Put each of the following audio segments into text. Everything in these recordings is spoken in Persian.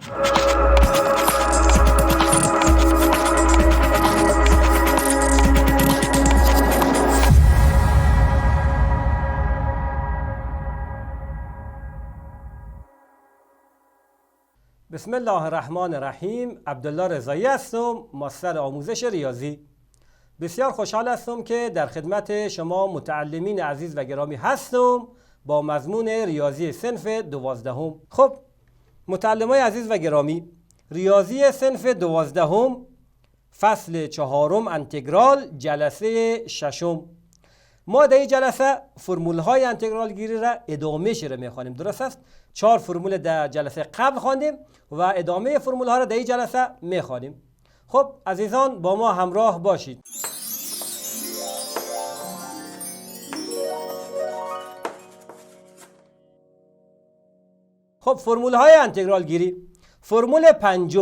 بسم الله الرحمن الرحیم. عبدالله رضایی هستم، ماستر آموزش ریاضی. بسیار خوشحال هستم که در خدمت شما متعلمین عزیز و گرامی هستم با مضمون ریاضی صنف 12. خب متعلمای عزیز و گرامی، ریاضی صنف 12 فصل 4 انتگرال جلسه 6. ما در این جلسه فرمول های انتگرال گیری را ادامه شده میخوانیم. درست است؟ 4 فرمول در جلسه قبل خواندیم و ادامه فرمول ها را در این جلسه میخوانیم. خب عزیزان با ما همراه باشید. خب فرمول های انتگرال گیری. فرمول 5،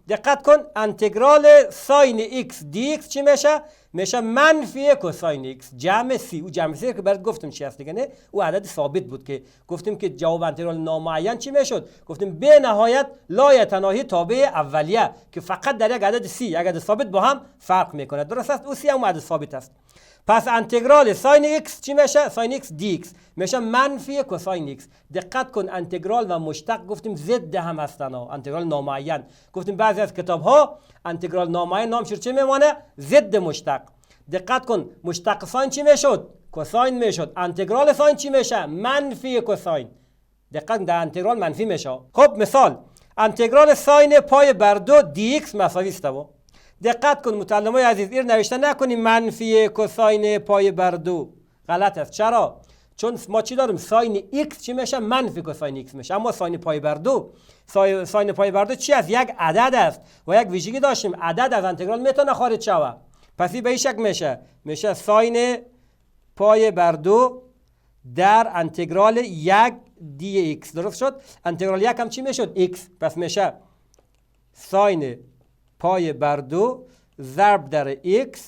دقت کن، انتگرال ساین ایکس دی ایکس چی میشه؟ میشه منفی کوساین ایکس جمع سی. او جمع سی که برات گفتم چی هست دیگه، نه او عدد ثابت بود که گفتیم که جواب انتگرال نامعین چی میشد؟ گفتیم به نهایت لا یتناهی تابع اولیه که فقط در یک عدد سی، یک عدد ثابت با هم فرق میکنه. درست است؟ او سی هم عدد ثابت است. پس انتگرال ساین ایکس چی میشه؟ ساین ایکس دی ایکس میشه منفی کوساین ایکس. دقت کن انتگرال و مشتق گفتیم ضد هم هستن. انتگرال نامعین گفتیم بعضی از کتاب ها انتگرال نامعین نامش چی میمونه؟ ضد مشتق. دقت کن مشتق ساین چی میشد؟ کوساین میشد. انتگرال ساین چی میشه؟ منفی کوساین. دقت در انتگرال منفی میشه. خب مثال انتگرال ساین پای بر 2 دی ایکس مساوی است. دقت کن متعلمای عزیز، این نوشته نکنیم منفی کوساین پای بر 2. غلط است. چرا؟ چون ما چی داریم؟ ساین ایکس چی میشه؟ منفی کوساین ایکس میشه. اما ساین پای بر 2، ساین پای بر 2 چی است؟ یک عدد است و یک ویژگی داشتیم، عدد از انتگرال میتونه خارج شود. پس این به این شکل میشه ساین پای بر 2 در انتگرال 1 دی ایکس. درست شد؟ انتگرال 1 هم چی میشد؟ ایکس. پس میشه ساین پای بر 2 ضرب در x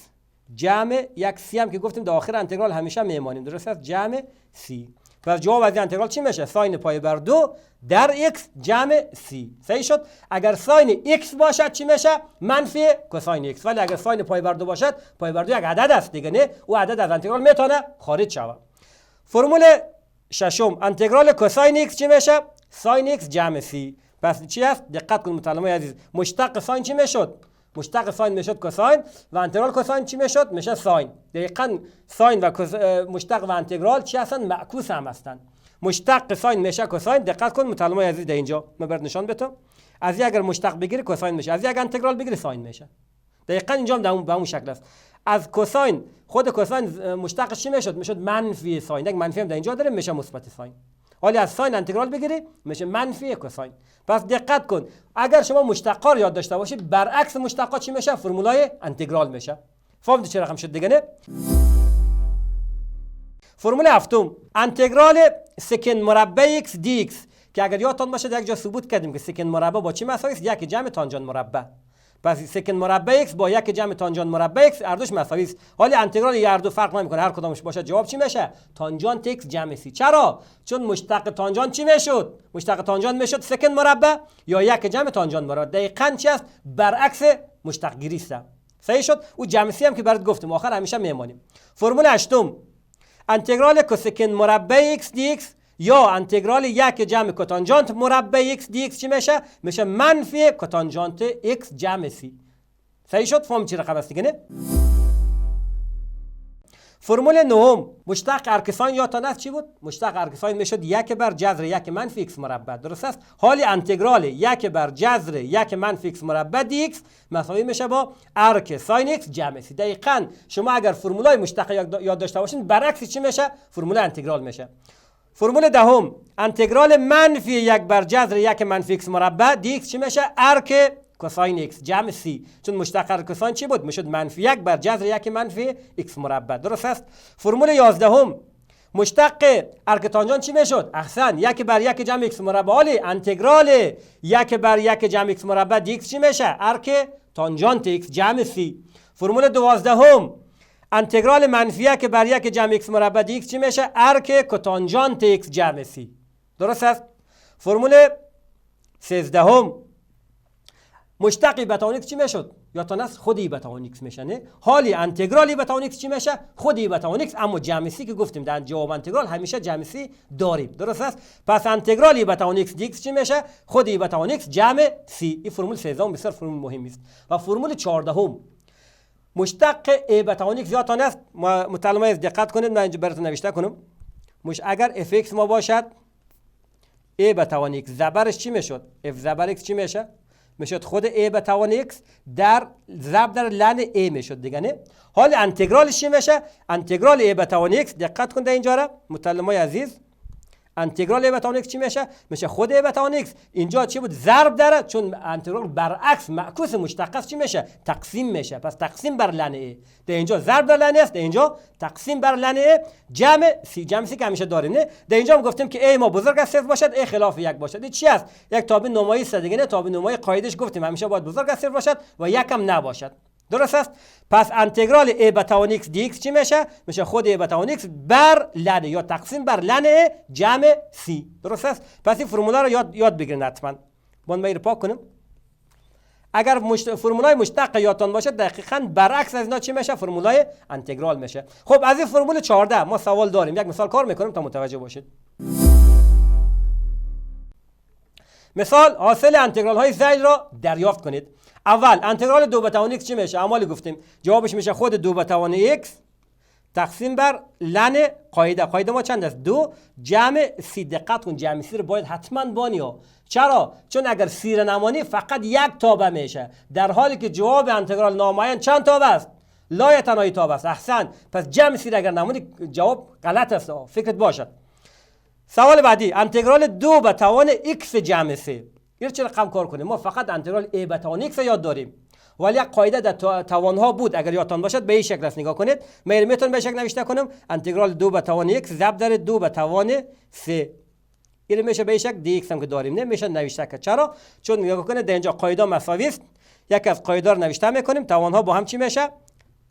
جمع یک سی هم که گفتیم در آخر انتگرال همیشه میمانیم. درست است؟ جمع سی. پس جواب از این انتگرال چی میشه؟ ساین پای بر 2 در x جمع سی. صحیح شد؟ اگر ساین x باشد چی میشه؟ منفی کوساین x. ولی اگر ساین پای بر 2 باشد، پای بر 2 یک عدد است دیگه، نه او عدد از انتگرال میتونه خارج شود. فرمول 6 انتگرال کوساین x چی میشه؟ ساین x جمع سی. پس چی است؟ دقت کن متعلمای عزیز، مشتق ساین چی میشد؟ مشتق ساین میشد کوساین و انتگرال کوساین چی میشد؟ میشه ساین. دقیقاً ساین و مشتق و انتگرال چی هستن؟ معکوس هم هستن. مشتق ساین میشه کوساین. دقت کن متعلمای عزیز در اینجا من برات نشان بدم. از اگر مشتق بگیری کوساین میشه، از اگر انتگرال بگیری ساین میشه. دقیقاً اینجا هم به اون شکل است. از کوساین خود کوساین مشتقش چی میشد؟ میشد منفی ساین. یک منفی هم در اینجا داره میشه مثبت ساین. ولی از ساین انتگرال بگیری میشه منفی کوساین. پس دقت کن اگر شما مشتقا رو یاد داشته باشید، برعکس مشتقا چی میشه؟ فرمولای انتگرال میشه. فهمید چه رقم شد دیگه، نه؟ فرمول 7 انتگرال سکند مربع ایکس دی ایکس که اگر یادتون باشه در یک جا ثبوت کردیم که سکند مربع با چی مساوی است؟ یک جمع تانجان مربع. پس سکند مربع ایکس با یک جمع تانجان مربع ایکس هر دوش مساوی است. حالا انتگرال هر دو فرق نمیکنه، هر کدامش باشه جواب چی میشه؟ تانجانت ایکس جمع سی. چرا؟ چون مشتق تانجان چی میشد؟ مشتق تانجان میشد سکند مربع یا یک جمع تانجان مربع. دقیقاً چی است؟ برعکس مشتق گیری است. صحیح شد؟ او جمع سی هم که برات گفتم آخر همیشه میمونیم. فرمول 8 انتگرال کوسکند مربع ایکس دی ایکس یا انتگرال یک جمع کوتانجانت مربع ایکس دی ایکس چی میشه؟ میشه منفی کوتانجانت ایکس جمع سی. صحیح شد؟ فهم چی رقم است دیگه، نه؟ فرمول 9 مشتق ارکساین یادتان است چی بود؟ مشتق ارکساین میشد یک بر جذر یک منفی ایکس مربع. درست است؟ حالی انتگرال یک بر جذر یک منفی ایکس مربع دی ایکس مساوی میشه با ارک ساین ایکس جمع سی. دقیقاً شما اگر فرمولای مشتق یاد داشته باشین برعکس چی میشه؟ فرمول انتگرال میشه. فرمول 10 انتگرال منفی یک بر جذر یک منفی ایکس مربع دی ایکس چی میشه؟ ارک کوساین ایکس جمع سی. چون مشتق کوساین چی بود؟ میشد منفی یک بر جذر یک منفی ایکس مربع. درست است؟ فرمول 11 مشتق ارک تانجان چی میشد؟ احسن، یک بر یک جمع ایکس مربع. حالی انتگرال یک بر یک جمع ایکس مربع دی ایکس چی میشه؟ ارک تانجانت ایکس جمع سی. فرمول 12 انتگرال منفی یک بر یک جمع ایکس مربع دی ایکس چی میشه؟ ارک کوتانجانت ایکس جمع سی. درست است؟ فرمول 13 مشتق ایبتا ایکس چی میشد؟ یادتان است خود ایبتا ایکس میشه نه. حالی انتگرال ایبتا ایکس چی میشه؟ خود ایبتا ایکس، اما جمع سی که گفتیم در جواب انتگرال همیشه جمع سی داریم. درست است؟ پس انتگرال ایبتا ایکس دی ایکس چی میشه؟ خود ایبتا ایکس جمع سی. این فرمول سوم بسیار فرمول مهمی است. و فرمول 14 مشتق ایبتا ایکس یادتان است، مطالعه دقت کنید، من اینجا براتون نوشته کنم. اگر اف ایکس ما باشد ای به توان ایکس زبرش چی میشد؟ اف زبر ایکس چی میشه؟ میشد خود ای به توان ایکس در ضرب در لن ای میشد دیگه نه. حال انتگرالش چی میشه؟ انتگرال ای به توان ایکس، دقت کنید اینجا را متعلمای عزیز، انتگرال ای به توان ایکس چی میشه؟ میشه خود ای به توان ایکس. اینجا چی بود؟ ضرب داره، چون انتگرال برعکس معکوس مشتق است چی میشه؟ تقسیم میشه. پس تقسیم بر لن ای. در اینجا ضرب در لن ای است، در اینجا تقسیم بر لن ای جمع سی. جمع سی که همیشه داریم نه. در اینجا هم گفتیم که ای ما بزرگ از 0 باشد، ای خلاف یک باشد. این چی است؟ یک تابع نمایی است دیگه نه. تابع نمایی قاعدهش گفتیم همیشه باید بزرگ از 0 باشد و یک هم نباشد. درست است؟ پس انتگرال ای به توان ایکس دی ایکس چی میشه؟ میشه خود ای به توان ایکس بر لن یا تقسیم بر لن ای جمع سی. درست است؟ پس این فرمولا رو یاد بگیرید حتما. باید ما پاک کنم. اگر فرمولای مشتق یادتان باشه دقیقاً برعکس از اینا چی میشه؟ فرمولای انتگرال میشه. خب از این فرمول 14 ما سوال داریم، یک مثال کار میکنیم تا متوجه باشید. مثال حاصل انتگرال های زید را دریافت کنید. اول انتگرال 2 به توان ایکس چی میشه؟ اعمالی گفتیم جوابش میشه خود 2 به توان ایکس تقسیم بر لن قاعده ما چند است؟ 2 جمع سی. دقت کن جمع سی رو باید حتما بانی ها. چرا؟ چون اگر سی رو نمانی فقط یک تابع میشه، در حالی که جواب انتگرال نامعین چند تابع است؟ لای تنهایی تابع است. احسن. پس جمع سی رو اگر نمانی جواب غلط است، فکرت باشد. سوال بعدی انتگرال 2 به توان ایکس جمع سی. این چه رقم کار کنیم؟ ما فقط انتگرال ای به توان ایکس یاد داریم، ولی یک قاعده در توانها بود اگر یادتان باشد به این شکل است. نگاه کنید، من میتونم به شکل نوشته کنم انتگرال 2 به توان ایکس ضرب در 2 به توان 3. این میشه به این شکل دی ایکس هم که داریم نه میشه نوشته که. چرا؟ چون نگاه کنید در اینجا قاعده مساوی است، یک از قاعده رو نوشته میکنیم، توانها با هم چی میشه؟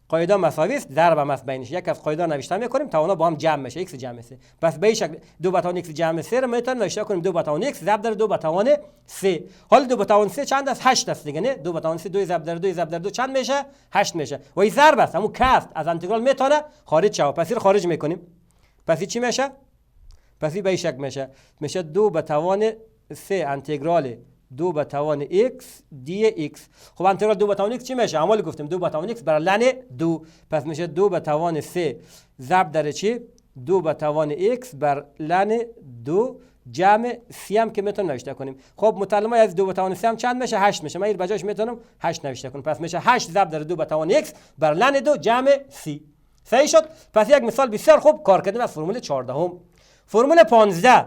قاعده مساوی است، ضرب هم است بینش، یک از قاعده نوشته میکنیم، توانها با هم جمع میشه، ایکس جمع سه. پس به این شکل 2 به توان ایکس جمع 3 رو میتونیم نوشته کنیم 2 به توان ایکس ضرب در 2 به توان 3. حالا 2 به توان 3 چند است؟ 8 است دیگه نه. 2 به توان 3 2 ضرب در 2 ضرب در 2 چند میشه؟ 8 میشه. و این ضرب است، همون کاست از انتگرال میتونه خارج شه. پس این خارج میکنیم. پس چی میشه؟ پس این به این شکل میشه 2 به توان 3 انتگرال 2 به توان x dx. خب انتگرال 2 به توان x چی میشه؟ اول گفتیم 2 به توان x بر لن 2. پس میشه 2 به توان 3 ضرب در چی؟ 2 به توان x بر لن 2 جمع سی هم که میتونیم نوشته کنیم. خب مطلمه از 2 به توان 3 هم چند میشه؟ 8 میشه. من این بجاش میتونم 8 نوشته کنم. پس میشه 8 ضرب در 2 به توان x بر لن 2 جمع سی. صحیح شد؟ پس یک مثال بسیار خوب کار کردیم از فرمول 14. فرمول 15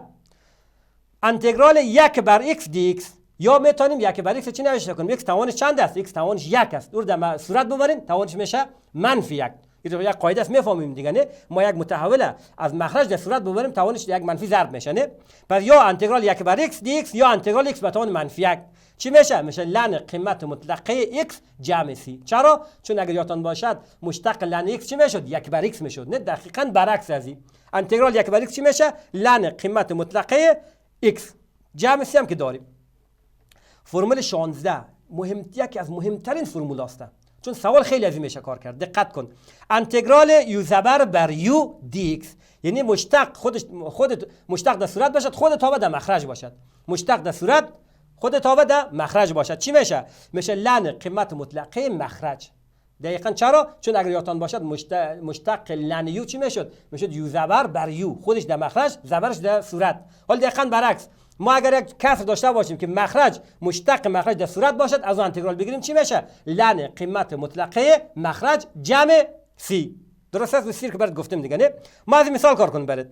انتگرال 1 بر x dx، یا میتونیم 1 بر x چی نوشته کنیم؟ x توانش چند است؟ x توانش 1 است. دور در صورت ببرین توانش میشه -1. این یک قاعده است میفهمیم دیگه نه. ما یک متحول از مخرج در صورت ببریم توانش یک منفی ضرب میشه نه. پس یا انتگرال 1 بر x dx یا انتگرال x به توان -1 چی میشه؟ میشه لن قیمت مطلقه x جمع سی. چرا؟ چون اگر یادتان باشد مشتق لن x چی میشد؟ 1 بر x میشد نه. دقیقاً برعکس از این. انتگرال 1 بر x چی میشه؟ لن قیمت مطلقه x جمع سی هم که داریم. فرمول 16 یکی از مهمترین فرمول است، چون سوال خیلی از این میشه کار کرد. دقت کن. انتگرال یو زبر بر یو دی ایکس، یعنی مشتق خود مشتق در صورت باشد خود تابع در مخرج باشد. مشتق در صورت خود تابع در مخرج باشد چی میشه؟ میشه لن قیمت مطلقه مخرج. دقیقاً چرا؟ چون اگر یادتان باشد مشتق لن یو چی میشد؟ میشد یو زبر بر یو، خودش در مخرج زبرش در صورت. حالا دقیقاً برعکس، ما اگر یک کسر داشته باشیم که مخرج مشتق مخرج در صورت باشد از اون انتگرال بگیریم چی میشه؟ لن قیمت مطلقه مخرج جمع سی. درست است؟ سیر که برات گفتیم دیگه نه. ما از این مثال کار کنیم برات.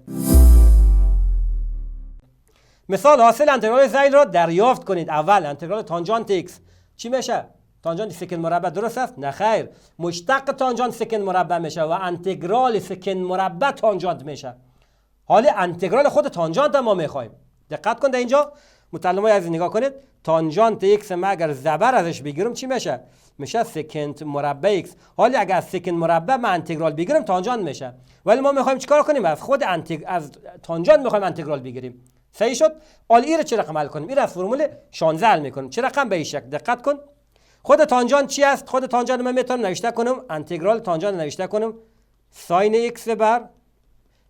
مثال حاصل انتگرال زید را دریافت کنید. اول انتگرال تانجانت x چی میشه؟ تانجانت سکند مربع. درست است؟ نه خیر، مشتق تانجانت سکند مربع میشه و انتگرال سکند مربع تانجانت میشه. حالا انتگرال خود تانجانت ما میخوایم. دقت کن در اینجا مطلمه از نگاه کنید. تانجانت x ما اگر زبر ازش بگیرم چی میشه؟ میشه سکند مربع x. حالا اگر از سکند مربع ما انتگرال بگیرم تانجانت میشه، ولی ما میخوایم چیکار کنیم؟ از خود از تانجانت میخوایم انتگرال بگیریم. صحیح شد؟ حالا این رو چه رقم حل کنیم؟ این رو از فرمول 16 حل میکنیم. چه رقم؟ به این شکل. دقت کن. خود تانجان چی است؟ خود تانجان من میتونم نوشته کنم، انتگرال تانجان نوشته کنم ساین ایکس بر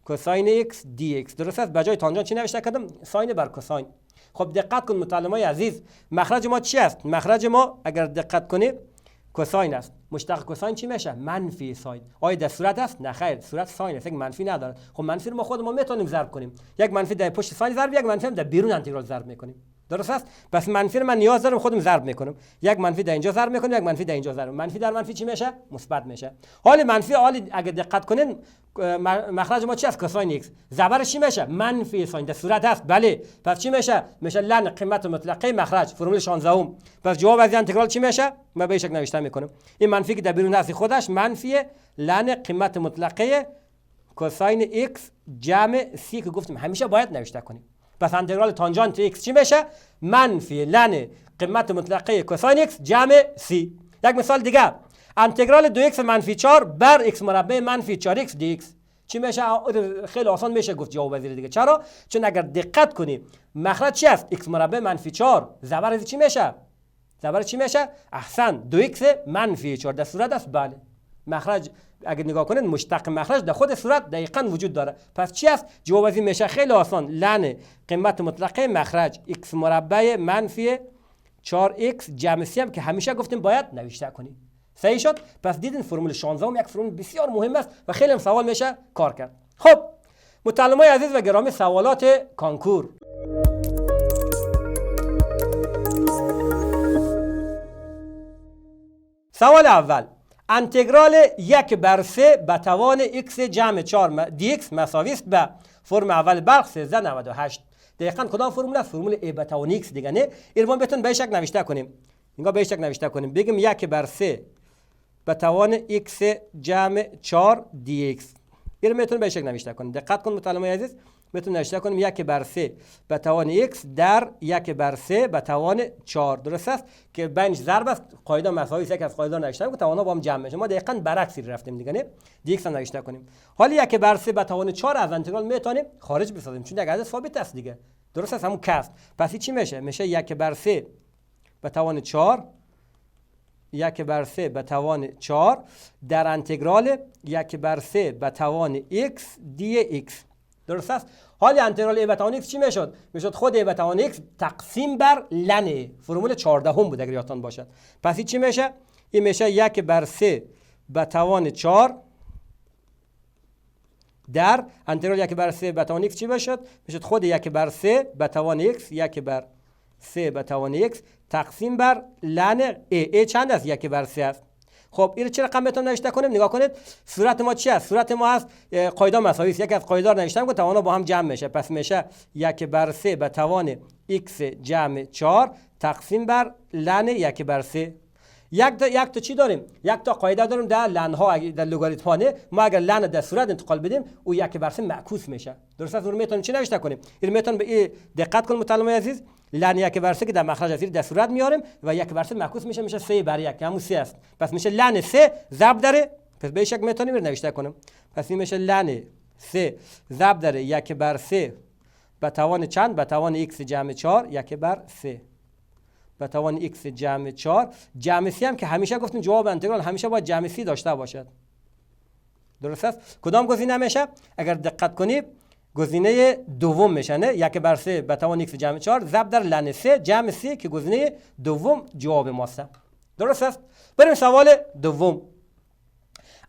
کوساین ایکس دی ایکس. درست است؟ بجای تانجان چی نوشته کردم؟ ساین بر کوساین. خب دقت کن متعلمای عزیز، مخرج ما چی است؟ مخرج ما اگر دقت کنی کوساین است. مشتق کوساین چی میشه؟ منفی ساین. آیا در صورت است؟ نه خیر، صورت ساین است، یک منفی نداره. خب منفی رو ما خودمون میتونیم ضرب کنیم. یک منفی در پشت ساین ضرب، یک منفی هم در بیرون انتگرال ضرب میکنیم. درست است؟ پس منفی رو من نیاز دارم خودم ضرب میکنم. یک منفی در اینجا ضرب میکنم، یک منفی در اینجا ضرب. منفی در منفی چی میشه؟ مثبت میشه. حالا منفی، حالا اگه دقت کنین مخرج ما چی است؟ کوساین ایکس. ضربش چی میشه؟ منفی ساین. در صورت است؟ بله. پس چی میشه؟ میشه لن قیمت مطلقه مخرج، فرمول 16ام. پس جواب از این انتگرال چی میشه؟ من به این شکل نوشته میکنم. این منفی که در بیرون هست خودش منفی لن قیمت مطلقه کوساین ایکس جمع سی که گفتیم همیشه باید نوشته کنیم. پس انتگرال تانجانت ایکس چی میشه؟ منفی لن قیمت مطلقه کوساین ایکس جمع سی. یک مثال دیگه، انتگرال 2x منفی 4 بر x مربع منفی 4x dx چی میشه؟ خیلی آسان میشه گفت جواب وزیر دیگه. چرا؟ چون اگر دقت کنی مخرج چی است؟ x مربع منفی 4 ضرب از چی میشه؟ ضرب چی میشه؟ احسن 2x منفی 4 در صورت است؟ بله. مخرج اگر نگاه کنید مشتق مخرج در خود صورت دقیقاً وجود داره. پس چی است؟ جواب از این میشه خیلی آسان لن قیمت مطلقه مخرج x مربع منفی 4x جمع سی هم که همیشه گفتیم باید نوشته کنی. صحیح شد؟ پس دیدین فرمول 16 یک فرمول بسیار مهم است و خیلی هم سوال میشه کار کرد. خب متعلمای عزیز و گرامی، سوالات کانکور. سوال اول، انتگرال 1 بر 3 به توان x جمع 4 dx مساوی است به فرم اول بلخ 1398. دقیقاً کدام فرمول است؟ فرمول a به توان x دیگه نه. اینو بهتون به شکل نوشته کنیم. اینجا به شکل نوشته کنیم. بگیم 1 بر 3 به توان x جمع 4 dx. اینو میتونیم به شکل نوشته کنیم. دقت کن متعلمای عزیز، میتونیم نوشته کنیم 1 بر 3 به توان x در 1 بر 3 به توان 4. درست است که بینش ضرب است، قاعده مساوی است، یک از قاعده نوشته که توان‌ها با هم جمع میشه. ما دقیقاً برعکس رفتیم دیگه نه. dx هم نوشته کنیم. حالا 1 بر 3 به توان 4 از انتگرال میتونیم خارج بسازیم چون یک عدد ثابت است دیگه. درست است؟ همون کسر. پس چی میشه؟ میشه 1 بر 3 به توان 4 1 بر 3 به توان 4 در انتگرال 1 بر 3 به توان x dx. درست است؟ حالا انتگرال a به توان x چی میشد؟ میشد خود a به توان x تقسیم بر لن فرمول 14 هم بود اگر یادتان باشد. پس این چی میشه؟ این میشه 1 بر 3 به توان 4 در انتگرال 1 بر 3 به توان x چی میشد؟ میشد خود 1 بر 3 به توان x 1 بر 3 به توان x تقسیم بر لن a چند است؟ 1 بر 3 است. خب این چه رقم بهتون نوشته کنیم؟ نگاه کنید صورت ما چی است؟ صورت ما هست قاعده مساوی است. یک از قاعده رو نوشتم که توان‌ها با هم جمع میشه. پس میشه 1 بر 3 به توان x جمع 4 تقسیم بر لن 1 بر 3. یک تا چی داریم؟ یک تا قاعده داریم در لن ها در لگاریتم ها. ما اگر لن در صورت انتقال بدیم او 1 بر 3 معکوس میشه. درست است؟ اون میتونیم چی نوشته کنیم؟ این میتونیم به دقت کنیم متعلمای عزیز، لن 1 بر 3 که در مخرج از در صورت میاریم و 1 بر 3 معکوس میشه 3 بر 1 که همون 3 است. پس میشه لن 3 ضرب در، پس به شکل میتونیم نوشته کنیم. پس این میشه لن 3 ضرب در 1 بر 3 به توان چند؟ به توان x جمع 4 1 بر 3 به توان x جمع 4 جمع سی هم که همیشه گفتیم جواب انتگرال همیشه باید جمع سی داشته باشد. درست است؟ کدام گزینه میشه؟ اگر دقت کنید گزینه دوم میشه نه؟ 1 بر 3 به توان x جمع 4 ضرب در لن 3 جمع 3 که گزینه دوم جواب ماست. درست است؟ بریم سوال دوم.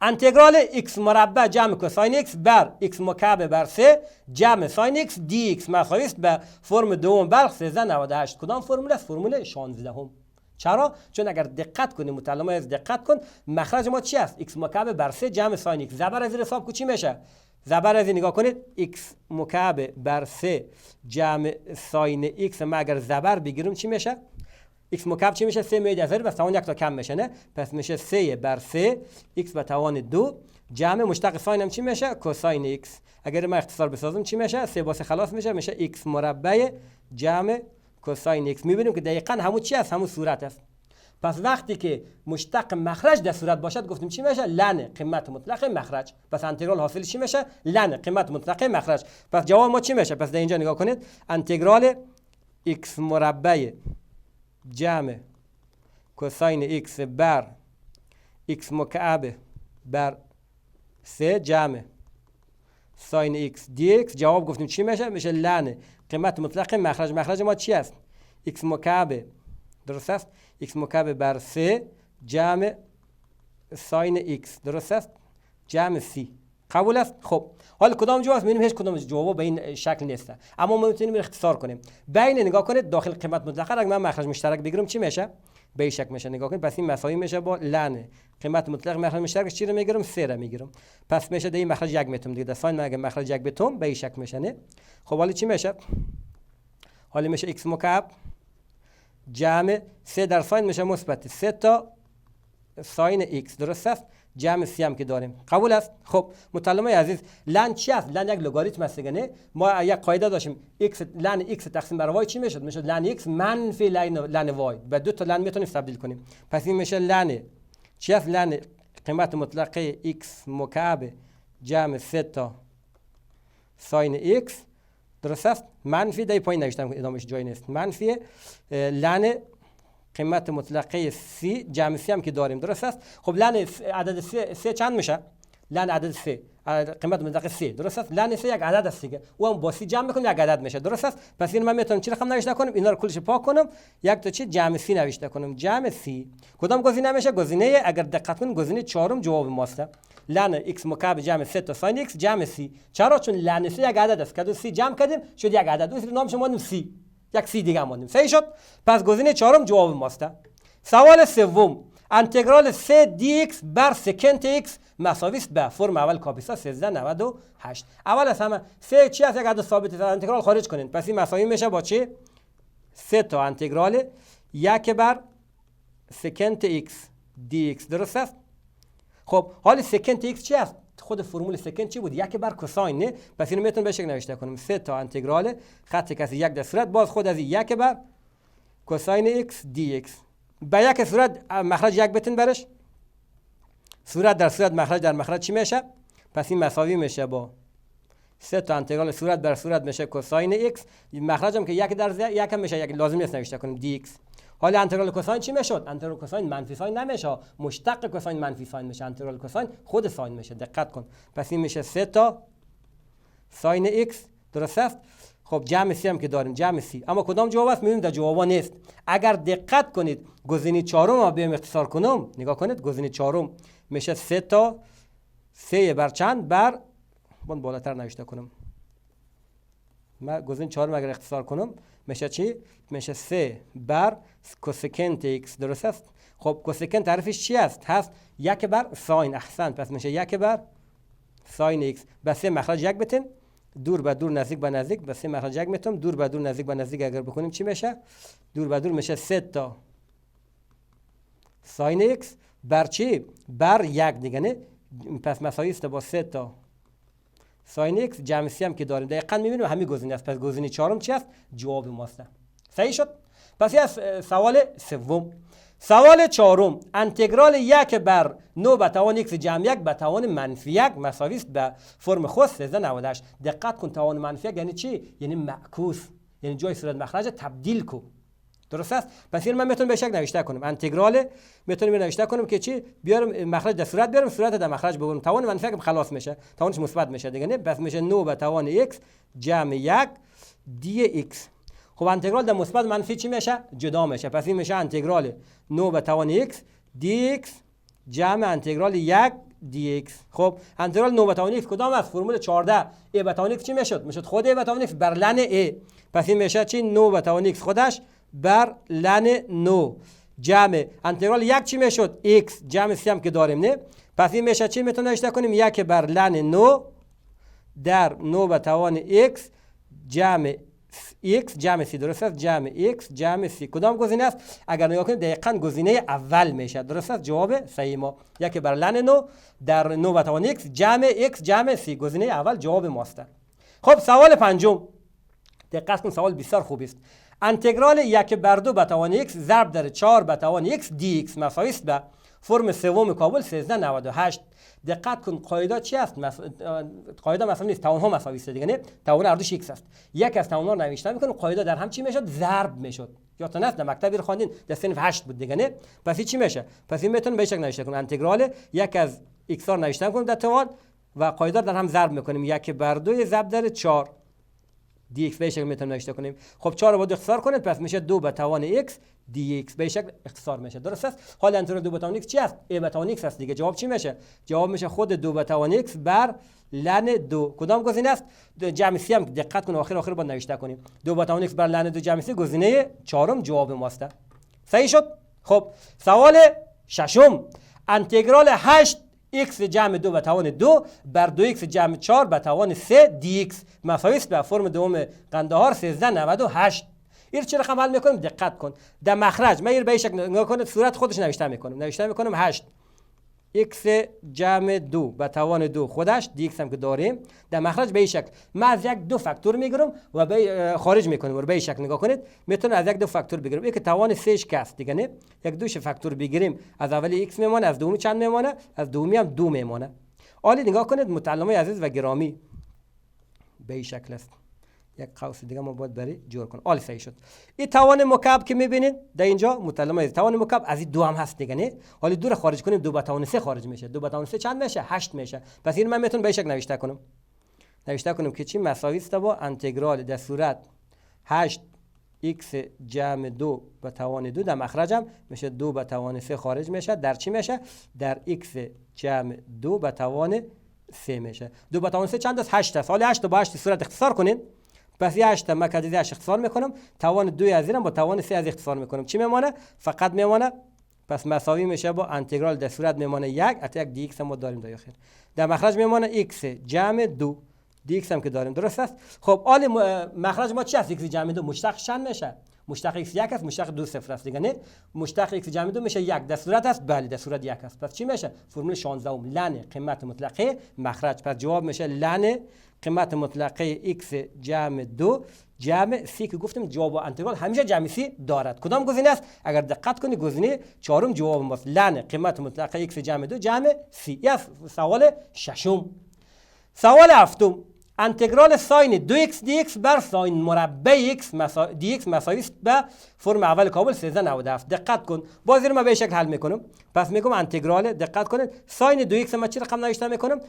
انتگرال x مربع جمع کوساین x بر x مکعب بر 3 جمع ساین x dx مساوی است به فرم دوم بلخ 1398. کدام فرمول است؟ فرمول 16 هم. چرا؟ چون اگر دقت کنیم متعلمای از دقت کن مخرج ما چی است؟ x مکعب بر 3 جمع ساین x. ضرب از حساب کو چی میشه؟ ضرب از نگاه کنید x مکعب بر 3 جمع ساین x. ما اگر ضرب بگیریم چی میشه؟ x مکعب چی میشه؟ 3 میاد از بس توان یک تا کم میشه نه؟ پس میشه 3 بر 3 x به توان 2 جمع مشتق ساین هم چی میشه؟ کوساین x. اگر ما اختصار بسازیم چی میشه؟ 3 با 3 خلاص میشه x مربع جمع کوساین x. میبینیم که دقیقاً همون چی است؟ همون صورت است. پس وقتی که مشتق مخرج در صورت باشد گفتیم چی میشه؟ لن قیمت مطلق مخرج. پس انتگرال حاصل چی میشه؟ لن قیمت مطلق مخرج. پس جواب ما چی میشه؟ پس در اینجا نگاه کنید انتگرال x مربع جمع کوساین ایکس بر ایکس مکعب بر 3 جمع ساین ایکس دی ایکس. جواب گفتیم چی میشه؟ میشه لن قیمت مطلق مخرج ما چی است؟ ایکس مکعب، درست است؟ ایکس مکعب بر 3 جمع ساین ایکس، درست است؟ جمع سی. قبول است؟ خب حالا کدام جواب است؟ می‌بینیم هیچ کدام جواب به این شکل نیست، اما ما میتونیم اختصار کنیم. بین نگاه کنید داخل قیمت مطلقه اگه من مخرج مشترک بگیرم چی میشه؟ به این شکل میشه. نگاه کنید پس این مساوی میشه با لن قیمت مطلق مخرج مشترک چی رو میگیرم؟ 3 رو میگیرم. پس میشه این مخرج 1 متر دیگه. ساین اگه مخرج 1 متر به این شکل میشه نه. خب حالا چی میشه؟ حالا میشه ایکس مکعب جمع 3 در ساین میشه مثبت 3 تا ساین ایکس، درست است؟ جمع سی هم که داریم. قبول است؟ خب مطالعه عزیز لن چی است؟ لن یک لگاریتم است دیگه نه. ما یک قاعده داشتیم ایکس لن ایکس تقسیم بر وای چی میشد؟ میشد لن ایکس منفی لن وای. به دو تا لن میتونیم تبدیل کنیم. پس این میشه لن چی است؟ لن قیمت مطلقه ایکس مکعب جمع 3 تا ساین ایکس، درست است؟ منفی در پایین نوشتم ادامهش جای نیست. منفی لن قیمت مطلقه سی جمع سی هم که داریم، درست است؟ خب لن عدد سه چند میشه؟ لن عدد سه قیمت مطلقه سی، درست است؟ لن سه یک عدد است دیگه، او هم با سی جمع میکنیم یک عدد میشه، درست است؟ پس این من میتونم چی رقم نوشته کنم؟ اینا رو کلش پاک کنم، یک تا چی جمع سی نوشته کنم. جمع سی کدام گزینه میشه؟ گزینه اگر دقت کنید گزینه چهارم جواب ماست. لن ایکس مکعب جمع 3 تا ساین ایکس جمع سی. چرا؟ چون لن سی یک عدد است. کدو سی جمع کردیم شد یک عدد. اون نامش ما سی. یک سی دیگه ماندیم. صحیح شد؟ پس گزینه چهارم جواب ماست. سوال سوم انتگرال 3 دی ایکس بر سکند ایکس مساوی است به فرم اول کاپیسا 1398. اول از همه 3 چی است؟ یک عدد ثابت است. انتگرال خارج کنین. پس این مساوی میشه با چی؟ 3 تا انتگرال 1 بر سکند ایکس دی ایکس، درست است؟ خب حالا سکند ایکس چی است؟ خود فرمول سکند چی بود؟ 1 بر کوساین نه. پس اینو میتونم به شکل نوشته کنم 3 تا انتگرال خط کسی 1 در صورت باز خود از 1 بر کوساین ایکس دی ایکس. به یک صورت مخرج 1 بتین برش، صورت در صورت مخرج در مخرج چی میشه؟ پس این مساوی میشه با 3 تا انتگرال صورت بر صورت میشه کوساین ایکس. مخرجم که 1 در 1 میشه، یک لازم نیست نوشته کنیم دی ایکس. حالا انتگرال کوساین چی میشد؟ انتگرال کوساین منفی ساین نمیشه، مشتق کوساین منفی ساین میشه. انتگرال کوساین خود ساین میشه. دقت کن. پس این میشه 3 تا ساین ایکس، درست است؟ خب جمع سی هم که داریم جمع سی. اما کدام جواب است؟ میبینیم در جوابا نیست. اگر دقت کنید گزینه چهارم رو بیام اختصار کنم، نگاه کنید گزینه چهارم میشه 3 تا 3 بر چند بر من بالاتر نوشته کنم. من گزینه چهارم اگر اختصار کنم میشه چی؟ میشه 3 بر کوسکند ایکس، درست است؟ خب کوسکند تعریفش چی است؟ هست 1 بر ساین. احسنت. پس میشه 1 بر ساین ایکس. بس مخرج 1 بتین دور به دور نزدیک به نزدیک بس مخرج 1 متر دور به دور نزدیک به نزدیک اگر بکنیم چی میشه؟ دور به دور میشه 3 تا ساین ایکس بر چی؟ بر 1 دیگه نه. پس مساوی است با 3 تا ساین ایکس جمع سی هم که داریم. دقیقاً میبینیم همین گزینه است. پس گزینه چهارم چی است؟ جواب ماست. صحیح شد؟ پس این سوال سوم. سوال چهارم انتگرال 1 بر 9 به توان ایکس جمع 1 به توان منفی 1 مساوی است به فرم خود 1398. دقت کن توان منفی 1 یعنی چی؟ یعنی معکوس، یعنی جای صورت مخرج تبدیل کو، درست است؟ پس این من میتونم به شکل نوشته کنم انتگرال میتونم نوشته کنم که چی؟ بیارم مخرج در صورت بیارم صورت در مخرج ببرم توان منفی 1 خلاص میشه، توانش مثبت میشه دیگه نه. پس میشه 9 به توان ایکس جمع 1 دی ایکس. خب انتگرال در مثبت منفی چی میشه؟ جدا میشه. پس این میشه انتگرال 9 به توان ایکس دی ایکس جمع انتگرال 1 دی ایکس. خب انتگرال 9 به توان ایکس کدام است؟ فرمول 14 ای به توان ایکس چی میشد؟ میشد خود ای به توان ایکس بر لن ای. پس این میشه چی؟ 9 به توان ایکس خودش بر لن 9 جمع انتگرال 1 چی میشد؟ ایکس جمع سی هم که داریم نه. پس این میشه چی؟ میتونیم نوشته کنیم 1 بر لن 9 در 9 به توان ایکس جمع x جمع سی، درست است؟ جمع x جمع سی. کدام گزینه است؟ اگر نگاه کنید دقیقاً گزینه اول میشه، درست است؟ جواب صحیح ما 1 بر لن 9 در 9 به توان x جمع x جمع سی. گزینه اول جواب ماست. خب سوال پنجم. دقت کن سوال بسیار خوب است. انتگرال 1 بر 2 به توان x ضرب در 4 به توان x دی x مساوی است به فرم سوم کابل 1398. دقت کن قاعده چی است؟ قاعده مثلا نیست، توان ها مساوی است دیگه، نه توان هر دوش ایکس است. یک از توان ها نوشته میکنیم، قاعده در هم چی میشد؟ ضرب میشد. یادتون هست در مکتبی رو خواندین در صنف 8 بود دیگه، نه؟ پس این چی میشه؟ پس این میتونیم به شکل نوشته کنیم انتگرال یک از ایکس ها نوشته کنیم در توان و قاعده در هم ضرب میکنیم، 1/2 ضرب در 4 دی ایکس به شکل میتونیم نوشته کنیم. خب 4 رو باید اختصار کنید، پس میشه 2 به توان ایکس دی ایکس به شکل اختصار میشه. درست است؟ حالا انتگرال 2 به توان ایکس چی است؟ ای به توان ایکس است دیگه. جواب چی میشه؟ جواب میشه خود 2 به توان ایکس بر لن 2. کدام گزینه است؟ جمع سی هم دقت کنید آخر باید نوشته کنیم. 2 به توان ایکس بر لن 2 جمع سی گزینه چهارم جواب ماست. صحیح شد؟ خب سوال ششم، انتگرال 8 x جمع 2 به توان 2 بر 2x جمع 4 به توان 3 dx مساوی است به فرم دوم قندهار 1398. این چه رقم حل میکنیم؟ دقت کن در مخرج من این به این شکل نگاه کنید، صورت خودش نوشته میکنم 8 x جمع 2 به توان 2 خودش dx هم که داریم در مخرج به این شکل. من از یک دو فاکتور میگیرم و به خارج میکنم و به این شکل نگاه کنید، میتونم از یک دو فاکتور بگیرم. یک توان 3 کاست دیگه، نه یک دوش فاکتور بگیریم، از اولی x میمونه، از دومی چند میمونه؟ از دومی هم 2 میمونه. حالا نگاه کنید متعلمای عزیز و گرامی، به این شکل است. یک قوس دیگه ما باید بری جور کنیم. حالا صحیح شد. این توان مکعب که میبینید در اینجا متعلمای توان مکعب از این 2 هم هست دیگه، نه؟ حالا 2 رو خارج کنیم 2 به توان 3 خارج میشه. 2 به توان 3 چند میشه؟ 8 میشه. پس این من میتونم به این شکل نوشته کنم که چی مساوی است با انتگرال در صورت 8 x جمع 2 به توان 2 در مخرجم میشه 2 به توان 3 خارج میشه، در چی میشه؟ در x جمع 2 به توان 3 میشه. 2 به توان 3 چند است؟ 8 است. حالا 8 با 8 صورت اختصار کنین، پس 8 من کدیده 8 اختصار میکنم، توان 2 از اینم با توان 3 از اختصار میکنم، چی میمونه؟ فقط میمونه، پس مساوی میشه با انتگرال در صورت میمونه 1 حتی 1 دی ایکس هم داریم در آخر، در مخرج میمونه x جمع 2 دی ایکس هم که داریم. درست است؟ خب حال مخرج ما چی است؟ x جمع 2 مشتق چند میشه؟ مشتق x 1 است، مشتق 2 0 است دیگه، نه؟ مشتق x جمع 2 میشه 1 در صورت است، بله در صورت 1 است. پس چی میشه؟ فرمول 16 لن قیمت مطلقه مخرج. پس جواب میشه لن قیمت مطلقه x جمع 2 جمع سی که گفتیم جواب انتگرال همیشه جمع سی دارد. کدام گزینه است؟ اگر دقت کنید گزینه چهارم جواب ماست، لن قیمت مطلقه x جمع 2 جمع سی. یا سوال ششم. سوال هفتم، انتگرال ساین 2x dx بر ساین مربع x dx مساوی است به فرم اول کابل 1397. دقت کن باز رو من به شکل حل میکنم. پس میگم انتگرال، دقت کنید ساین 2x ما چی رقم نوشته میکنم؟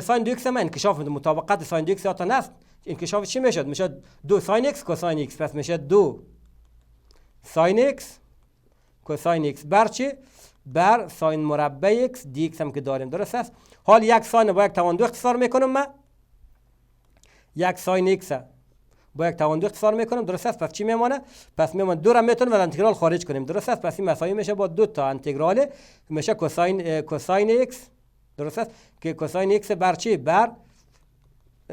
ساین 2x ما انکشاف میده، مطابقت ساین 2x آتان است. انکشاف چی میشد؟ میشد 2 ساین x کوساین x، پس میشه 2 ساین x کوساین x بر چی؟ بر ساین مربع x dx هم که داریم. درست است؟ حال یک ساین با یک توان 2 اختصار میکنم، من یک ساین x با یک توان 2 اختصار میکنم. درست است؟ پس چی میمونه؟ پس میمونه 2 را میتونیم از انتگرال خارج کنیم. درست است؟ پس این مساوی میشه با 2 تا انتگرال میشه کوساین x. درست است؟ که کوساین x بر چی؟ بر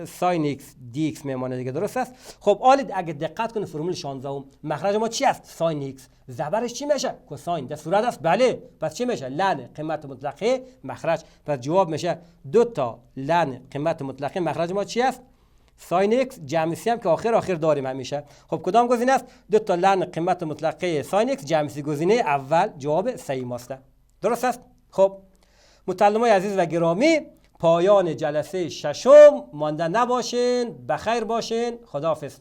ساین x dx میمونه دیگه. درست است؟ خب حالا اگه دقت کنید فرمول 16 مخرج ما چی است؟ ساین x، زبرش چی میشه؟ کوساین در صورت است، بله. پس چی میشه؟ لن قیمت مطلقه مخرج. پس جواب میشه 2 تا لن قیمت مطلقه مخرج ما چی است؟ ساین x جمع سی هم که آخر داریم همیشه. خب کدام گزینه است؟ 2 تا لن قیمت مطلقه ساین x جمع سی گزینه اول جواب صحیح ماست. درست است؟ خب متعلمای عزیز و گرامی، پایان جلسه ششم. مانده نباشین، بخیر باشین، خداحافظ.